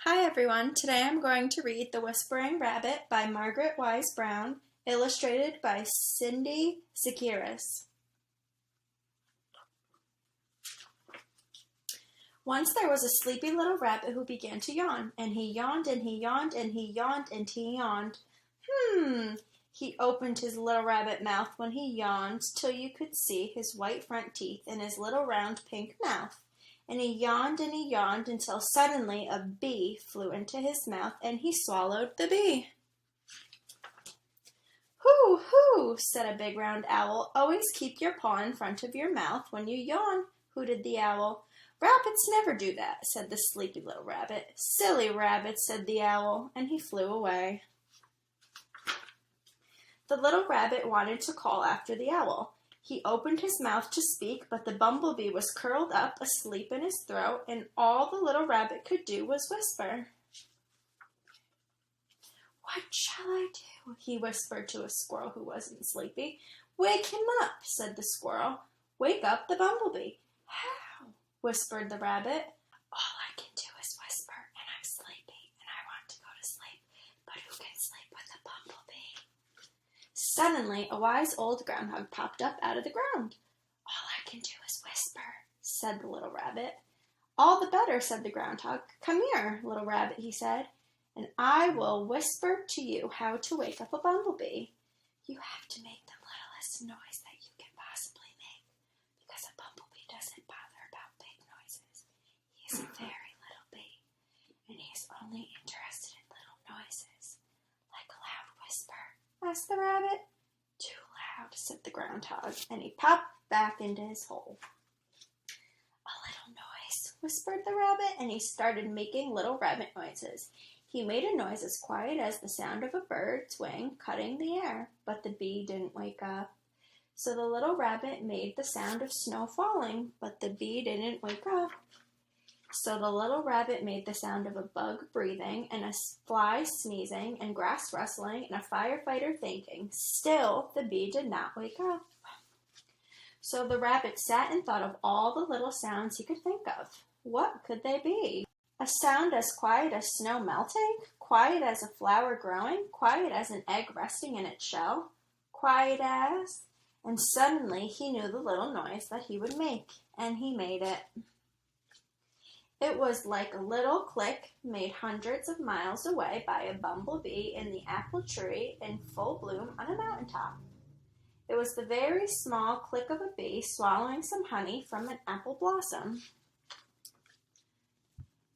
Hi everyone, today I'm going to read The Whispering Rabbit by Margaret Wise Brown, illustrated by Cyndy Szekeres. Once there was a sleepy little rabbit who began to yawn, and he yawned and he yawned and he yawned and he yawned. He opened his little rabbit mouth when he yawned till you could see his white front teeth in his little round pink mouth. And he yawned until suddenly a bee flew into his mouth and he swallowed the bee. "Hoo, hoo," said a big round owl. "Always keep your paw in front of your mouth when you yawn," hooted the owl. "Rabbits never do that," said the sleepy little rabbit. "Silly rabbit," said the owl, and he flew away. The little rabbit wanted to call after the owl. He opened his mouth to speak, but the bumblebee was curled up asleep in his throat, and all the little rabbit could do was whisper. "What shall I do?" he whispered to a squirrel who wasn't sleepy. "Wake him up," said the squirrel. "Wake up the bumblebee." "How?" whispered the rabbit. "All I can do is whisper, and I'm sleepy, and I want to go to sleep, but who can sleep with a bumblebee?" Suddenly, a wise old groundhog popped up out of the ground. "All I can do is whisper," said the little rabbit. "All the better," said the groundhog. "Come here, little rabbit," he said, "and I will whisper to you how to wake up a bumblebee. You have to make the littlest noise that you can possibly make, because a bumblebee doesn't bother about big noises. He is a very little bee, and he is only interested in little noises." "Like a loud whisper?" asked the rabbit. "Too loud," said the groundhog, and he popped back into his hole. "A little noise," whispered the rabbit, and he started making little rabbit noises. He made a noise as quiet as the sound of a bird's wing cutting the air, but the bee didn't wake up. So the little rabbit made the sound of snow falling, but the bee didn't wake up. So the little rabbit made the sound of a bug breathing, and a fly sneezing, and grass rustling, and a firefighter thinking. Still, the bee did not wake up. So the rabbit sat and thought of all the little sounds he could think of. What could they be? A sound as quiet as snow melting? Quiet as a flower growing? Quiet as an egg resting in its shell? Quiet as... And suddenly he knew the little noise that he would make, and he made it. It was like a little click made hundreds of miles away by a bumblebee in the apple tree in full bloom on a mountaintop. It was the very small click of a bee swallowing some honey from an apple blossom.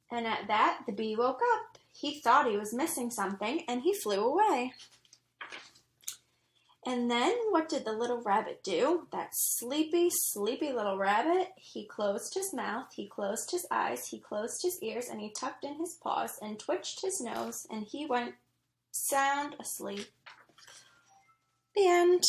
And at that, the bee woke up. He thought he was missing something, and he flew away. And then what did the little rabbit do? That sleepy, sleepy little rabbit. He closed his mouth, he closed his eyes, he closed his ears, and he tucked in his paws and twitched his nose, and he went sound asleep. The end.